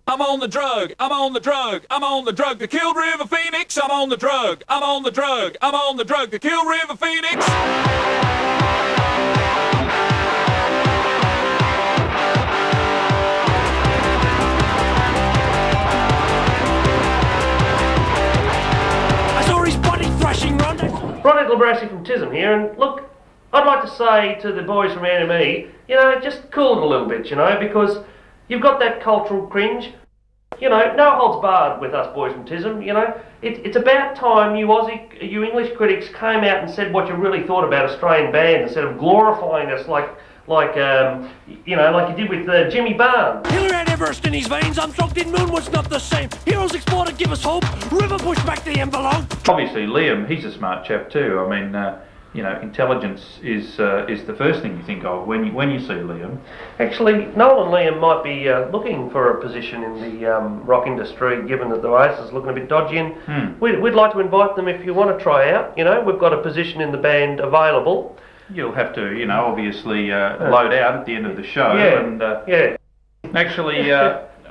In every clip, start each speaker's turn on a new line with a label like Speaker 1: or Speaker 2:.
Speaker 1: I'm on the drug, I'm on the drug, I'm on the drug to kill River Phoenix. I'm on the drug, I'm on the drug, I'm on the drug to kill River Phoenix.
Speaker 2: I saw his body thrashing, Ron.
Speaker 3: Ronnie Labrassi from TISM here, and look, I'd like to say to the boys from NME, just cool it a little bit, because you've got that cultural cringe. No holds barred with us boys from TISM, It's about time you English critics came out and said what you really thought about Australian bands instead of glorifying us like you did with Jimmy Barnes.
Speaker 2: Hiller had Everest in his veins. Armstrong did moon was not the same. Heroes explore to give us hope. River pushed back the envelope.
Speaker 4: Obviously, Liam, he's a smart chap too. I mean, intelligence is the first thing you think of when you see Liam.
Speaker 3: Actually, Noel and Liam might be looking for a position in the rock industry, given that the Oasis is looking a bit dodgy. And we'd like to invite them if you want to try out. We've got a position in the band available.
Speaker 4: You'll have to, obviously load out at the end of the show. Actually,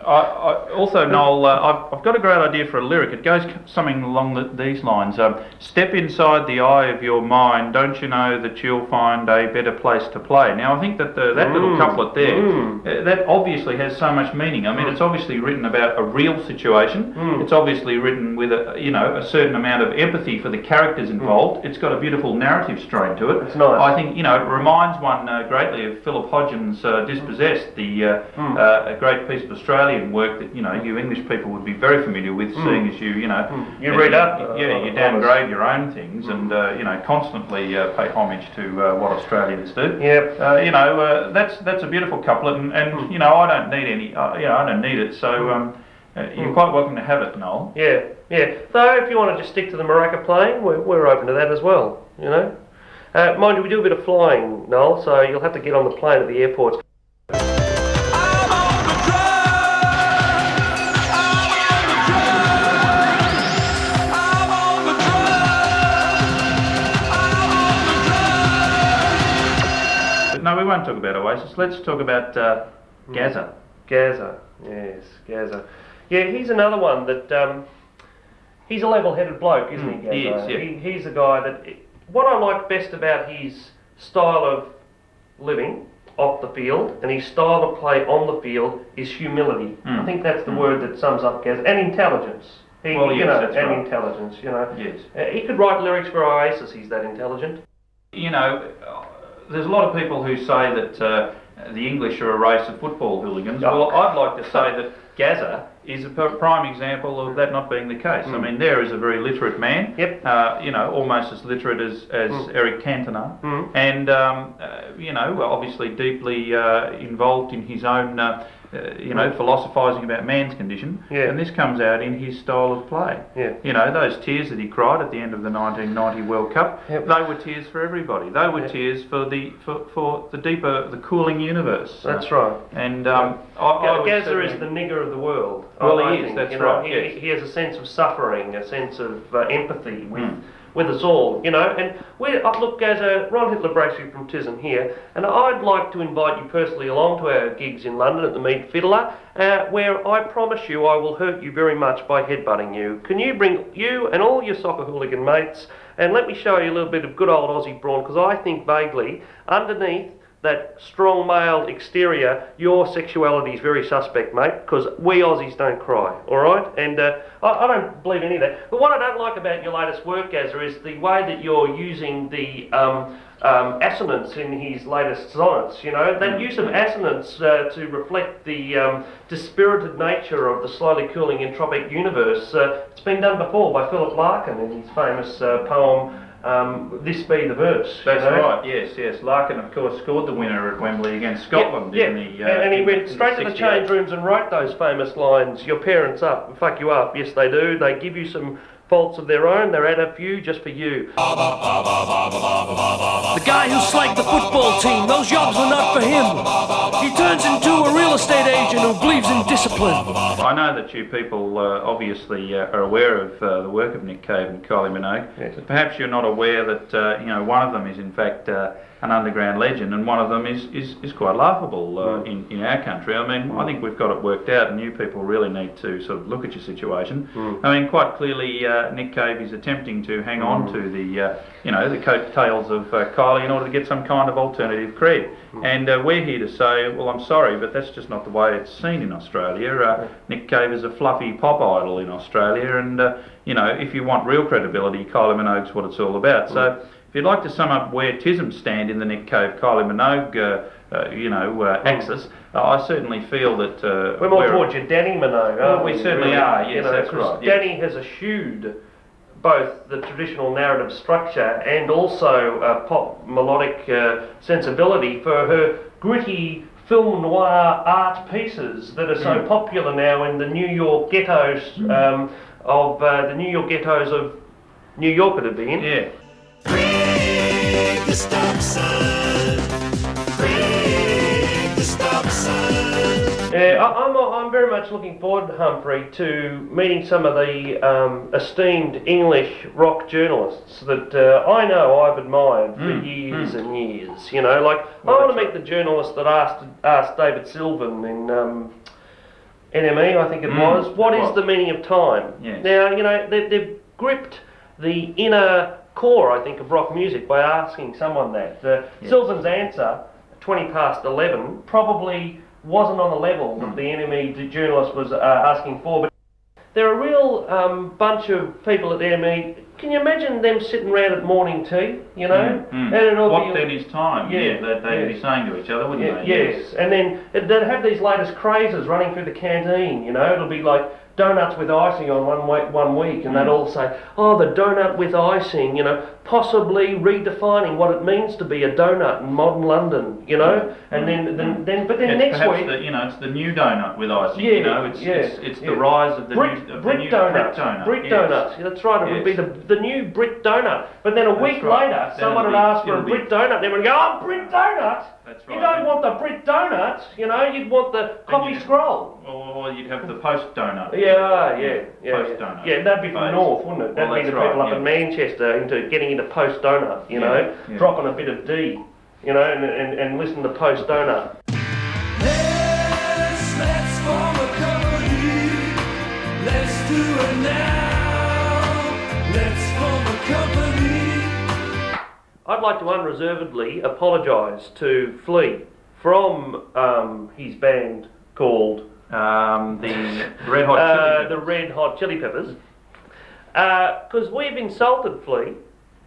Speaker 4: I also, Noel, I've got a great idea for a lyric. It goes something along these lines. Step inside the eye of your mind, don't you know that you'll find a better place to play? Now, I think that that little couplet there, that obviously has so much meaning. I mean, it's obviously written about a real situation. It's obviously written with a certain amount of empathy for the characters involved. It's got a beautiful narrative strain to it.
Speaker 3: It's nice.
Speaker 4: I think, it reminds one greatly of Philip Hodgins' Dispossessed, a great piece of Australian work that you English people would be very familiar with, seeing as you
Speaker 3: read up,
Speaker 4: you downgrade your own things and constantly pay homage to what Australians do.
Speaker 3: Yep.
Speaker 4: That's a beautiful couplet, and I don't need any. I don't need it, so you're quite welcome to have it, Noel.
Speaker 3: Yeah. So if you want to just stick to the maraca playing, we're open to that as well. Mind you, we do a bit of flying, Noel, so you'll have to get on the plane at the airports.
Speaker 4: No, we won't talk about Oasis. Let's talk about Gazza.
Speaker 3: Gazza, yes, Gazza. Yeah, he's another one that, he's a level-headed bloke, isn't he, Gazza?
Speaker 4: He is, yeah.
Speaker 3: He's a guy that, what I like best about his style of living off the field and his style of play on the field is humility. I think that's the word that sums up Gazza, and intelligence.
Speaker 4: That's right.
Speaker 3: Intelligence,
Speaker 4: Yes.
Speaker 3: He could write lyrics for Oasis, he's that intelligent.
Speaker 4: There's a lot of people who say that the English are a race of football hooligans. Well, I'd like to say that Gazza is a prime example of that not being the case. I mean, there is a very literate man, almost as literate as Eric Cantona, and obviously deeply involved in his own philosophising about man's condition, and this comes out in his style of play. Those tears that he cried at the end of the 1990 World Cup, they were tears for everybody. They were tears for the deeper, the cooling universe.
Speaker 3: That's right.
Speaker 4: And
Speaker 3: Gazza is the nigger of the world.
Speaker 4: Well,
Speaker 3: I
Speaker 4: he is.
Speaker 3: think,
Speaker 4: That's right. Yes.
Speaker 3: He has a sense of suffering, a sense of empathy with us all, and look, Gazza, Ron Labrassi from TISM here, and I'd like to invite you personally along to our gigs in London at the Meat Fiddler, where I promise you I will hurt you very much by headbutting you. Can you bring you and all your soccer hooligan mates, and let me show you a little bit of good old Aussie brawn, because I think vaguely, underneath that strong male exterior, your sexuality is very suspect, mate, because we Aussies don't cry, alright? And I don't believe any of that. But what I don't like about your latest work, Gazza, is the way that you're using the assonance in his latest sonnets, that use of assonance to reflect the dispirited nature of the slowly cooling entropic universe. It's been done before by Philip Larkin in his famous poem, This Be the Verse.
Speaker 4: That's right, yes. Larkin, of course, scored the winner at Wembley against Scotland.
Speaker 3: And he went straight to the change rooms and wrote those famous lines, your parents fuck you up. Yes, they do. They give you some faults of their own. They're out of you just for you.
Speaker 2: The guy who slagged the football team, those jobs were not for him. He turns into a real estate agent who believes in discipline.
Speaker 4: I know that you people obviously are aware of the work of Nick Cave and Kylie Minogue, but perhaps you're not aware that one of them is in fact an underground legend, and one of them is quite laughable in our country. I mean, I think we've got it worked out, and you people really need to sort of look at your situation. I mean, quite clearly, Nick Cave is attempting to hang on to the coattails of Kylie in order to get some kind of alternative cred. And we're here to say, well, I'm sorry, but that's just not the way it's seen in Australia. Nick Cave is a fluffy pop idol in Australia, and if you want real credibility, Kylie Minogue's what it's all about. So if you'd like to sum up where TISM stand in the Nick Cave Kylie Minogue axis, I certainly feel that
Speaker 3: we're more towards your Danny Minogue.
Speaker 4: Well, we certainly are. Yes, that's right.
Speaker 3: Danny has eschewed both the traditional narrative structure and also pop melodic sensibility for her gritty film noir art pieces that are so popular now in the New York ghettos of New York, it'd be in.
Speaker 4: Yeah.
Speaker 5: Break the stop sign. Break the stop sign.
Speaker 3: I'm very much looking forward, Humphrey, to meeting some of the esteemed English rock journalists that I know I've admired for years and years. I want to meet the journalist that asked David Sylvan in NME, I think it was, what is the meaning of time?
Speaker 4: Yes.
Speaker 3: Now, they've gripped the inner core, I think, of rock music by asking someone that. Sylvan's answer, 20 past 11, probably wasn't on the level that the NME journalist was asking for, but they're a real bunch of people at the NME. Can you imagine them sitting around at morning tea, And it'll
Speaker 4: What then is time? They'd be saying to each other, wouldn't they?
Speaker 3: Yes, and then they'd have these latest crazes running through the canteen, It'll be like donuts with icing on one week, and they'd all say, oh, the donut with icing, possibly redefining what it means to be a donut in modern London, and then next week,
Speaker 4: it's the new donut with icing, it's the rise of the
Speaker 3: Brit donut. Brit donut. That's right. It would be the new Brit donut. But then a week later, someone would ask for a Brit donut. They would go, "Oh, Brit donut."
Speaker 4: That's right.
Speaker 3: You don't want the Brit donut. You'd want the coffee scroll.
Speaker 4: Or you'd have the post donut.
Speaker 3: Post
Speaker 4: donut.
Speaker 3: Yeah, that'd be from North, wouldn't it? That'd be the people up in Manchester getting into post donut. Dropping a bit of D, and listen to post donut.
Speaker 2: Let's form a company. Let's do it now. Let's form a company.
Speaker 3: I'd like to unreservedly apologise to Flea from his band called
Speaker 4: the Red Hot Chili Peppers.
Speaker 3: The Red Hot Chili Peppers, because we've insulted Flea.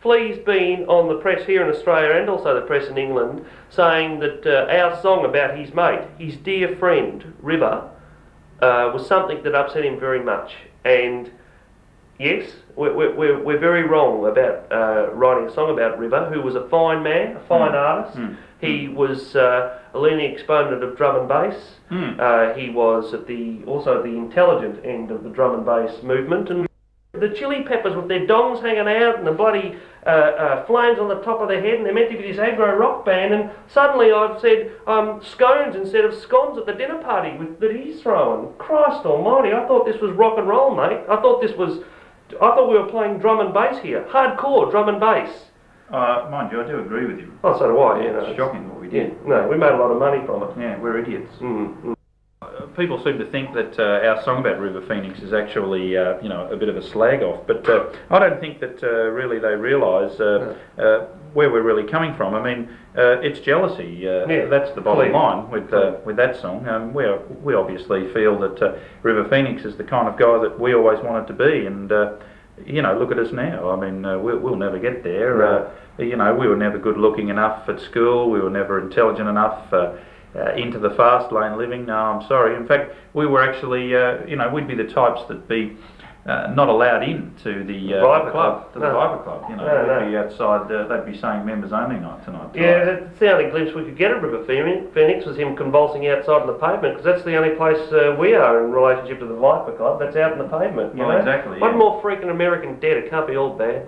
Speaker 3: Flea's been on the press here in Australia and also the press in England saying that our song about his mate, his dear friend River, was something that upset him very much. And yes, we're very wrong about writing a song about River, who was a fine man, a fine artist. He was a leading exponent of drum and bass. He was also at the intelligent end of the drum and bass movement. And the Chili Peppers with their dongs hanging out and the bloody flames on the top of their head, and they're meant to be this aggro rock band, and suddenly I've said scones instead of scones at the dinner party that he's throwing. Christ almighty, I thought this was rock and roll, mate. I thought we were playing drum and bass here. Hardcore drum and bass.
Speaker 4: Mind you, I do agree with you.
Speaker 3: Oh, so do I,
Speaker 4: It's shocking what we did.
Speaker 3: No, we made a lot of money from it.
Speaker 4: Yeah, we're idiots. People seem to think that our song about River Phoenix is actually, a bit of a slag off, but I don't think that really they realise where we're really coming from. I mean, it's jealousy. That's the bottom line with that song. We obviously feel that River Phoenix is the kind of guy that we always wanted to be, and look at us now. I mean, we'll never get there. We were never good looking enough at school. We were never intelligent enough. Into the fast lane living. No, I'm sorry. In fact, we were actually, we'd be the types that be not allowed in to the
Speaker 3: Viper Club.
Speaker 4: The Viper Club. They'd be outside. They'd be saying members only night tonight.
Speaker 3: Yeah, that's the only glimpse we could get of River Phoenix was him convulsing outside on the pavement, because that's the only place we are in relationship to the Viper Club. That's out on the pavement. You know?
Speaker 4: Exactly.
Speaker 3: One more freaking American dead. It can't be all bad.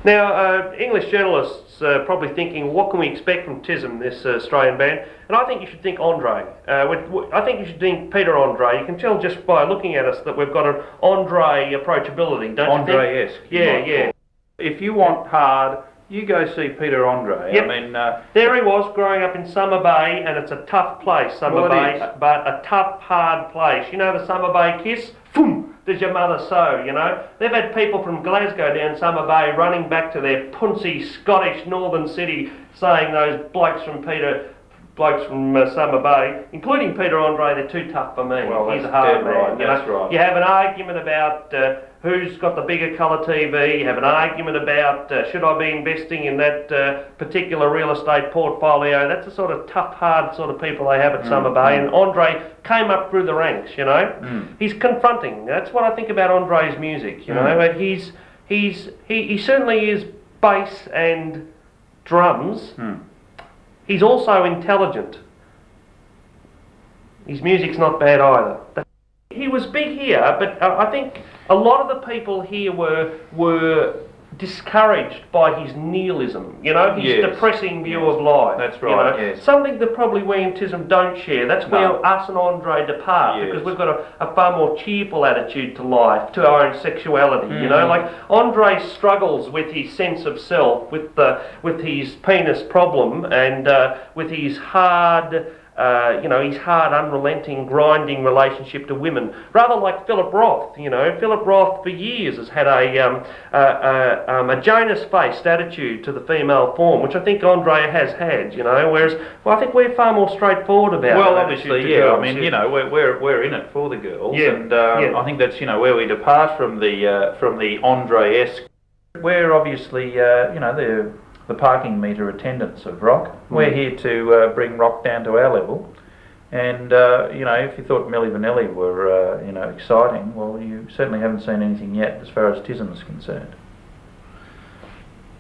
Speaker 3: Now, English journalists are probably thinking, what can we expect from TISM, this Australian band? And I think you should think Andre. I think you should think Peter Andre. You can tell just by looking at us that we've got an Andre approachability, don't you think?
Speaker 4: Andre-esque.
Speaker 3: Yeah.
Speaker 4: If you want hard, you go see Peter Andre.
Speaker 3: Yep.
Speaker 4: I mean,
Speaker 3: there he was, growing up in Summer Bay, and it's a tough place, Summer Bay, but a tough, hard place. You know the Summer Bay kiss? Boom! Does your mother sew, you know? They've had people from Glasgow down Summer Bay running back to their punsy Scottish northern city saying those blokes from Summer Bay, including Peter Andre, they're too tough for me.
Speaker 4: Well,
Speaker 3: he's a
Speaker 4: that's
Speaker 3: hard
Speaker 4: dead
Speaker 3: man.
Speaker 4: right,
Speaker 3: You
Speaker 4: that's
Speaker 3: know?
Speaker 4: right.
Speaker 3: You have an argument about who's got the bigger colour TV. You have an argument about should I be investing in that particular real estate portfolio. That's the sort of tough, hard sort of people they have at Summer Bay. And Andre came up through the ranks, you know. He's confronting. That's what I think about Andre's music, you know. But he certainly is bass and drums. He's also intelligent. His music's not bad either. He was big here, but I think a lot of the people here were discouraged by his nihilism, you know, his depressing view of life.
Speaker 4: That's right,
Speaker 3: you know?
Speaker 4: yes.
Speaker 3: Something that probably we in TISM don't share. That's where us and Andre depart, because we've got a far more cheerful attitude to life, to our own sexuality, you know. Like, Andre struggles with his sense of self, with his penis problem, and with his hard... his hard, unrelenting, grinding relationship to women. Rather like Philip Roth, you know. Philip Roth for years has had a Janus-faced attitude to the female form, which I think Andre has had, you know, whereas, well, I think we're far more straightforward about it.
Speaker 4: Well, obviously, yeah. I mean, you know, we're in it for the girls, and I think that's, you know, where we depart from the Andre-esque. We're obviously, you know, the parking meter attendants of rock. We're here to bring rock down to our level, and you know, if you thought Milli Vanilli were you know, exciting, well, you certainly haven't seen anything yet as far as TISM is concerned.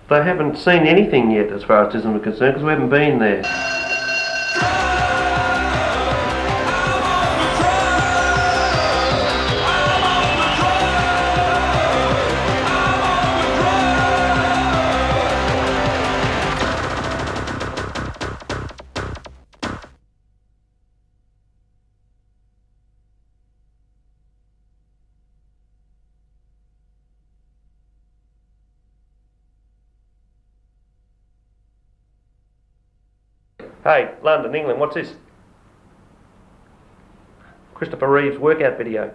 Speaker 3: They haven't seen anything yet as far as TISM is concerned, because we haven't been there. Hey, London, England, what's this? Christopher Reeve's workout video.